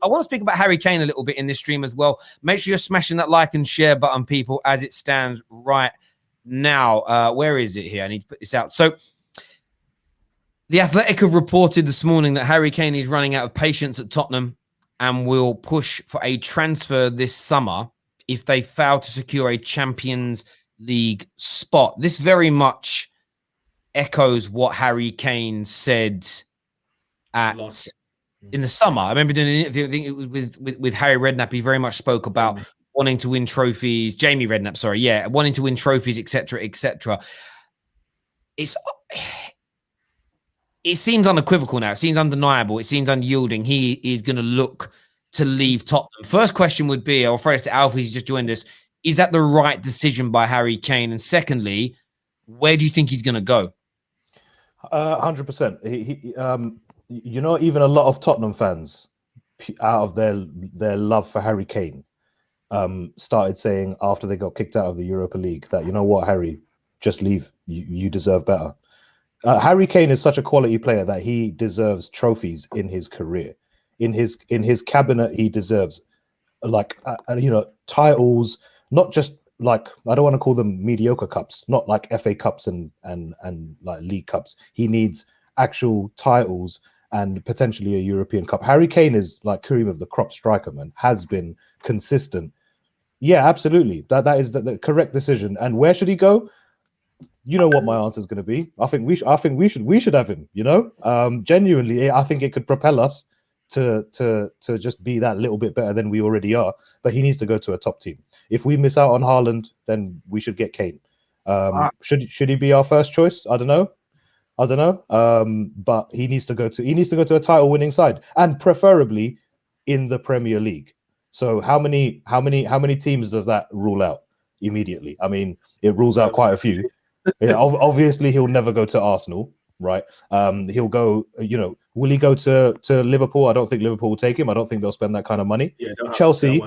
I want to speak about Harry Kane a little bit in this stream as well. Make sure you're smashing that like and share button, people, as it stands right now. Where is it here? I need to put this out. So The Athletic have reported this morning that Harry Kane is running out of patience at Tottenham and will push for a transfer this summer if they fail to secure a Champions League spot. This very much echoes what Harry Kane said in the summer. I remember doing an interview, I think it was with Harry Redknapp. He very much spoke about wanting to win trophies. Jamie Redknapp, sorry, yeah, wanting to win trophies, etc., etc. It seems unequivocal now. It seems undeniable. It seems unyielding. He is going to look to leave Tottenham. First question would be, I'll throw this to Alfie, he's just joined us. Is that the right decision by Harry Kane? And secondly, where do you think he's going to go? 100%. You know, even a lot of Tottenham fans, out of their love for Harry Kane, started saying after they got kicked out of the Europa League that, you know what, Harry, just leave. You deserve better. Harry Kane is such a quality player that he deserves trophies in his career. In his cabinet, he deserves titles, not just like, I don't want to call them mediocre cups, not like FA Cups and like League Cups. He needs actual titles and potentially a European Cup. Harry Kane is like cream of the crop striker, man. Has been consistent. Yeah, absolutely. That is the correct decision. And where should he go? You know what my answer is going to be. I think we should have him. You know, genuinely, I think it could propel us to just be that little bit better than we already are. But he needs to go to a top team. If we miss out on Haaland, then we should get Kane. Should he be our first choice? I don't know. But he needs to go to a title winning side, and preferably in the Premier League. So how many teams does that rule out immediately? I mean, it rules out quite a few. Yeah, obviously he'll never go to Arsenal, right? He'll go, will he go to Liverpool? I don't think Liverpool will take him. I don't think they'll spend that kind of money. Yeah, Chelsea,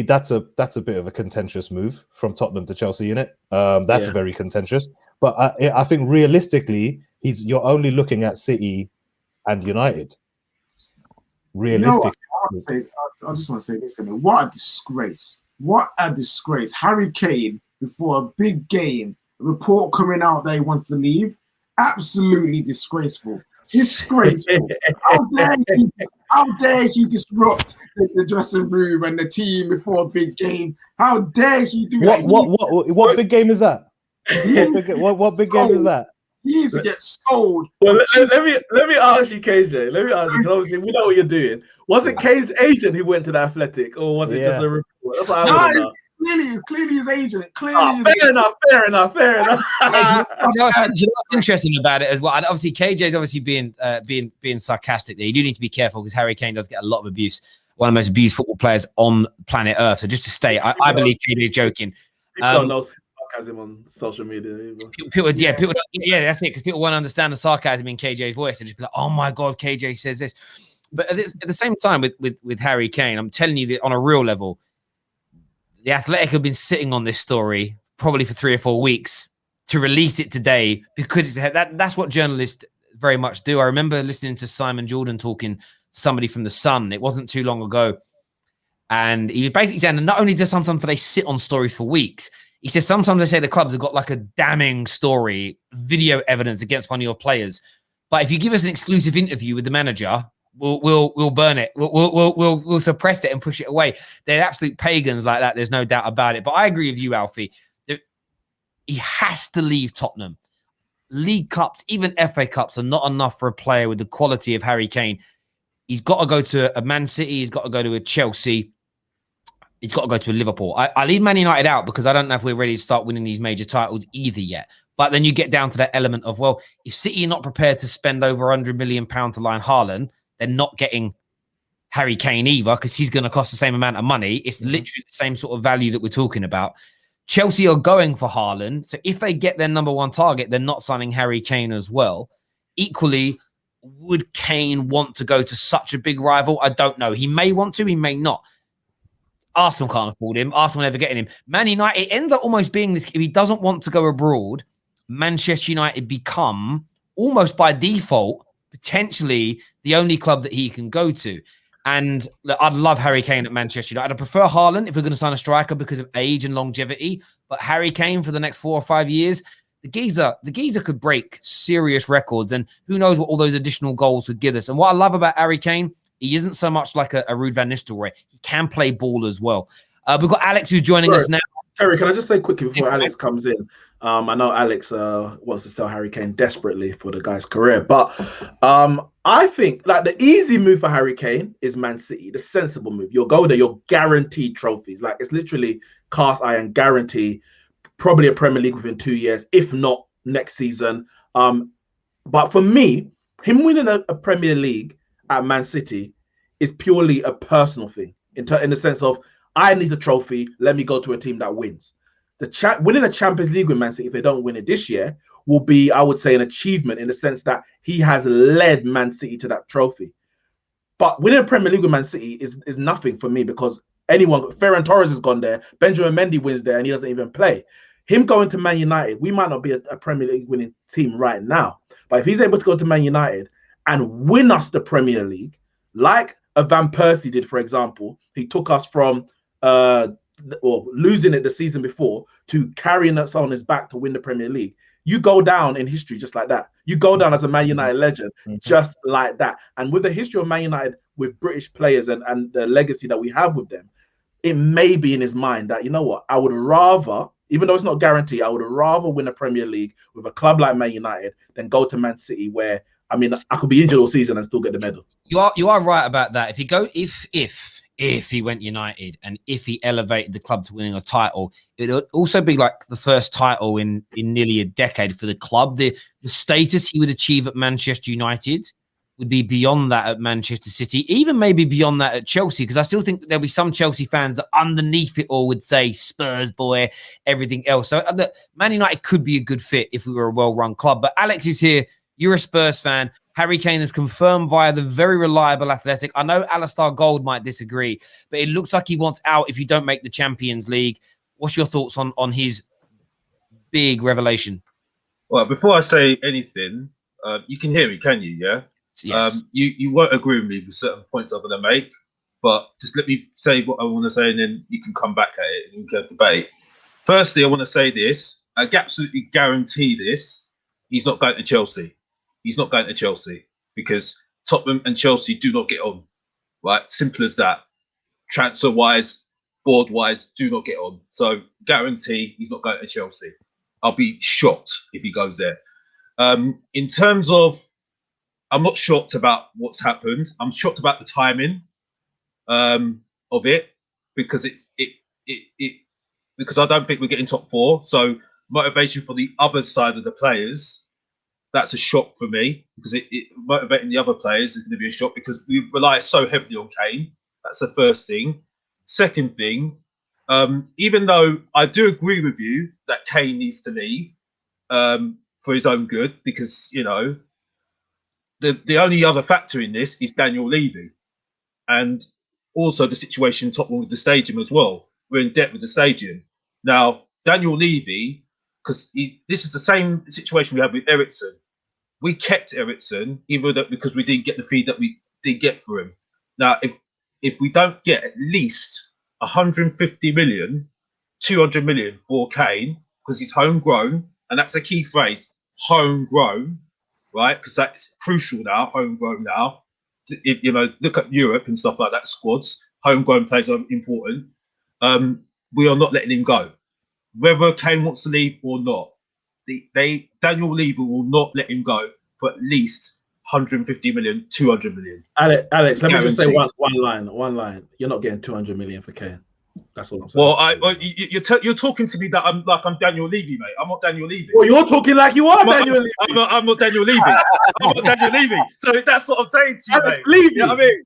that's a bit of a contentious move from Tottenham to Chelsea, innit? That's very contentious. But I think realistically, you're only looking at City and United. Realistically. I just want to say this, what a disgrace. What a disgrace. Harry Kane, before a big game, a report coming out that he wants to leave. Absolutely disgraceful. Disgraceful. How dare he disrupt the dressing room and the team before a big game? How dare he do that? What big game is that? What big game is that? He needs to get sold. Well, let me ask you, KJ. Let me ask you, because obviously we know what you're doing. Was it Kane's agent who went to the Athletic, or was it just a report? That's what I want to know. Clearly his agent. Fair enough. You know what's interesting about it as well? And obviously, KJ is obviously being sarcastic there. You do need to be careful because Harry Kane does get a lot of abuse. One of the most abused football players on planet Earth. So just to state, I believe KJ is joking. Don't know sarcasm on social media. People, that's it. Because people won't understand the sarcasm in KJ's voice. They just be like, "Oh my God, KJ says this." But at the same time, with Harry Kane, I'm telling you that on a real level, the Athletic have been sitting on this story probably for 3 or 4 weeks to release it today because that's what journalists very much do. I remember listening to Simon Jordan talking to somebody from The Sun. It wasn't too long ago. And he was basically saying that not only do sometimes they sit on stories for weeks, he says sometimes they say the clubs have got like a damning story, video evidence against one of your players. But if you give us an exclusive interview with the manager, we'll burn it. We'll suppress it and push it away. They're absolute pagans like that. There's no doubt about it. But I agree with you, Alfie. He has to leave Tottenham. League Cups, even FA Cups, are not enough for a player with the quality of Harry Kane. He's got to go to a Man City. He's got to go to a Chelsea. He's got to go to a Liverpool. I leave Man United out because I don't know if we're ready to start winning these major titles either yet. But then you get down to that element of, well, if City are not prepared to spend over £100 million to line Haaland, they're not getting Harry Kane either because he's going to cost the same amount of money. It's literally the same sort of value that we're talking about. Chelsea are going for Haaland. So if they get their number one target, they're not signing Harry Kane as well. Equally, would Kane want to go to such a big rival? I don't know. He may want to, he may not. Arsenal can't afford him. Arsenal never getting him. Man United, it ends up almost being this. If he doesn't want to go abroad, Manchester United become almost by default potentially the only club that he can go to. And look, I'd love Harry Kane at Manchester United. I'd prefer Haaland if we're going to sign a striker because of age and longevity. But Harry Kane for the next 4 or 5 years, the geezer could break serious records. And who knows what all those additional goals would give us. And what I love about Harry Kane, he isn't so much like a Ruud van Nistelrooy. He can play ball as well. We've got Alex who's joining us now. Terry, can I just say quickly before Alex comes in? I know Alex wants to sell Harry Kane desperately for the guy's career, but I think like the easy move for Harry Kane is Man City, the sensible move. You'll go there, you're guaranteed trophies. Like it's literally cast iron guarantee, probably a Premier League within 2 years, if not next season. But for me, him winning a Premier League at Man City is purely a personal thing in the sense of I need a trophy. Let me go to a team that wins. Winning a Champions League with Man City, if they don't win it this year, will be, I would say, an achievement in the sense that he has led Man City to that trophy. But winning a Premier League with Man City is nothing for me because Ferran Torres has gone there, Benjamin Mendy wins there, and he doesn't even play. Him going to Man United, we might not be a Premier League winning team right now, but if he's able to go to Man United and win us the Premier League, like a Van Persie did, for example, he took us from or losing it the season before to carrying us on his back to win the Premier League. You go down in history just like that. You go down as a Man United legend just like that. And with the history of Man United with British players and the legacy that we have with them, it may be in his mind that, you know what, I would rather, even though it's not guaranteed, I would rather win a Premier League with a club like Man United than go to Man City where, I mean, I could be injured all season and still get the medal. You are right about that. If he went United and if he elevated the club to winning a title, it would also be like the first title in nearly a decade for the club. The status he would achieve at Manchester United would be beyond that at Manchester City, even maybe beyond that at Chelsea, because I still think there'll be some Chelsea fans that underneath it all would say Spurs boy, everything else. So look, Man United could be a good fit if we were a well-run club. But Alex is here. You're a Spurs fan. Harry Kane is confirmed via the very reliable Athletic. I know Alistair Gold might disagree, but it looks like he wants out if you don't make the Champions League. What's your thoughts on his big revelation? Well, before I say anything, you can hear me, can you? Yeah. Yes. You won't agree with me with certain points I'm going to make, but just let me say what I want to say, and then you can come back at it and we can debate. Firstly, I want to say this. I absolutely guarantee this. He's not going to Chelsea. He's not going to Chelsea because Tottenham and Chelsea do not get on, right? Simple as that. Transfer-wise, board-wise, do not get on. So guarantee he's not going to Chelsea. I'll be shocked if he goes there. In terms of, I'm not shocked about what's happened. I'm shocked about the timing of it because because I don't think we're getting top 4. So motivation for the other side of the players. That's a shock for me because it motivating the other players is going to be a shock because we rely so heavily on Kane. That's the first thing. Second thing, even though I do agree with you that Kane needs to leave for his own good, because, you know, the only other factor in this is Daniel Levy and also the situation Tottenham with the stadium as well. We're in debt with the stadium. Now, Daniel Levy, because this is the same situation we had with Eriksen. We kept Eriksen even though because we didn't get the fee that we did get for him. Now, if we don't get at least 150 million, 200 million for Kane, because he's homegrown, and that's a key phrase, homegrown, right? Because that's crucial now, homegrown now. If, you know, look at Europe and stuff like that, squads, homegrown players are important. We are not letting him go. Whether Kane wants to leave or not, Daniel Levy will not let him go for at least 150 million, 200 million. Alex, let me just say one line. You're not getting 200 million for Kane. That's all I'm saying. Well, you're talking to me that I'm Daniel Levy, mate. I'm not Daniel Levy. Well, you're talking like you are Daniel Levy. I'm not Daniel Levy. I'm not Daniel Levy. So that's what I'm saying to you, Alex, mate. Levy. You know what I mean?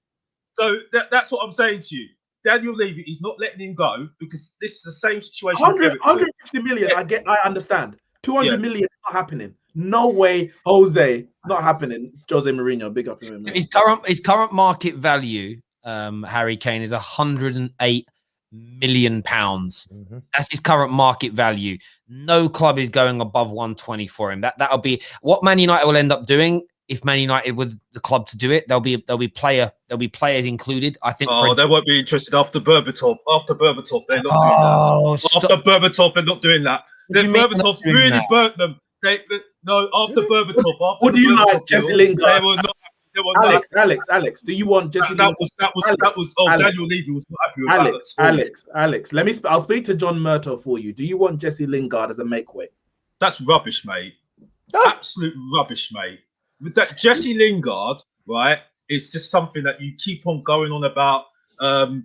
So that's what I'm saying to you. Daniel Levy is not letting him go because this is the same situation. 150 million, yeah. I understand. 200 million not happening. No way, Jose, not happening. Jose Mourinho, big up him. His current market value, Harry Kane, is 108 million pounds. That's his current market value. No club is going above 120 for him. That'll be what Man United will end up doing if Man United were the club to do it. There'll be players included. I think. They won't be interested after Berbatov. After Berbatov, they're not doing that. Stop. After Berbatov, they're not doing that. Berbatov really burnt them. After Berbatov. What do you like, Jesse Lingard? They were not. Alex, do you want Jesse Lingard? That was. Daniel Levy was not happy with that. Alex. I'll speak to John Murtaugh for you. Do you want Jesse Lingard as a makeweight? That's rubbish, mate. Absolute rubbish, mate. With that Jesse Lingard, right, it's just something that you keep on going on about. I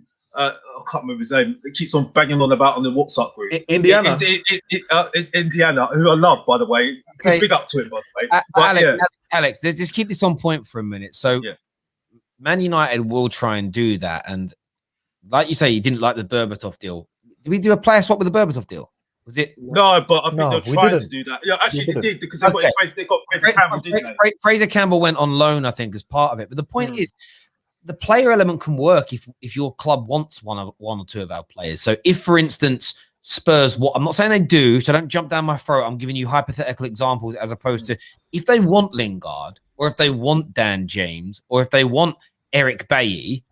can't remember his name. It keeps on banging on about on the WhatsApp group. Indiana. It's Indiana, who I love, by the way. Okay. Big up to him, by the way. Alex, let's just keep this on point for a minute. So, Man United will try and do that. And like you say, you didn't like the Berbatov deal. Did we do a player swap with the Berbatov deal? Was it? No, but I think they're trying to do that. Yeah, actually, they did because they got Fraser Campbell, didn't they? Fraser Campbell went on loan, I think, as part of it. But the point is, the player element can work if your club wants one or two of our players. So if, for instance, Spurs, I'm not saying they do, so don't jump down my throat. I'm giving you hypothetical examples as opposed to if they want Lingard or if they want Dan James or if they want Eric Bailly,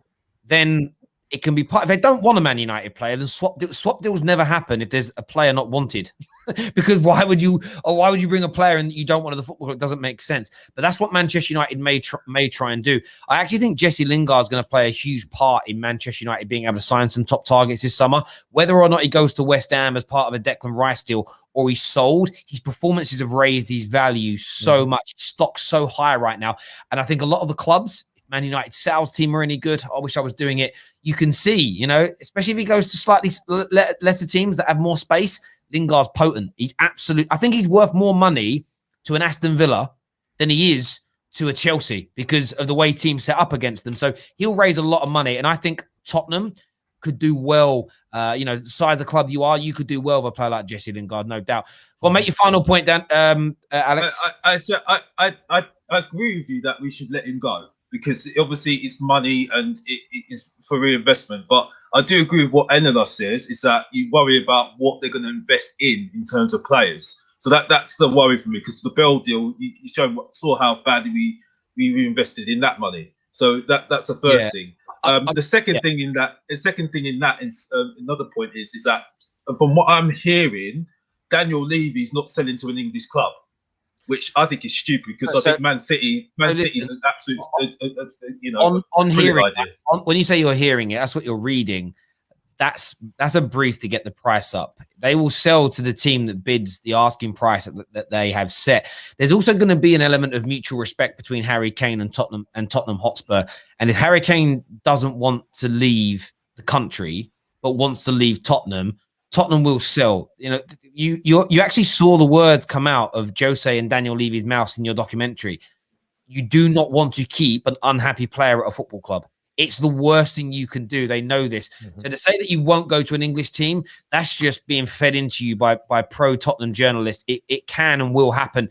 then it can be part. If they don't want a Man United player, then swap deals never happen if there's a player not wanted. Because why would you bring a player and you don't want to the football club? It doesn't make sense. But that's what Manchester United may try and do. I actually think Jesse Lingard is going to play a huge part in Manchester United being able to sign some top targets this summer. Whether or not he goes to West Ham as part of a Declan Rice deal or he's sold, his performances have raised his value so much. Stock's so high right now. And I think a lot of the clubs, Man United sales team are any good. I wish I was doing it. You can see, especially if he goes to slightly lesser teams that have more space, Lingard's potent. He's absolute. I think he's worth more money to an Aston Villa than he is to a Chelsea because of the way teams set up against them. So he'll raise a lot of money. And I think Tottenham could do well. The size of club you are, you could do well with a player like Jesse Lingard, no doubt. Well, make your final point, Dan, Alex. I agree with you that we should let him go. Because obviously it's money and it is for reinvestment. But I do agree with what Enela says, is that you worry about what they're going to invest in terms of players. So that's the worry for me, because the Bell deal, you saw how badly we reinvested in that money. So that's the first thing. The second thing in that, another point is that from what I'm hearing, Daniel Levy's not selling to an English club, which I think is stupid because I think Man City is an absolute, on hearing idea. When you say you're hearing it, that's what you're reading. That's a brief to get the price up. They will sell to the team that bids the asking price that they have set. There's also going to be an element of mutual respect between Harry Kane and Tottenham Hotspur. And if Harry Kane doesn't want to leave the country but wants to leave Tottenham will sell. You actually saw the words come out of Jose and Daniel Levy's mouths in your documentary. You do not want to keep an unhappy player at a football club. It's the worst thing you can do. They know this. So to say that you won't go to an English team, that's just being fed into you by pro Tottenham journalists. It can and will happen.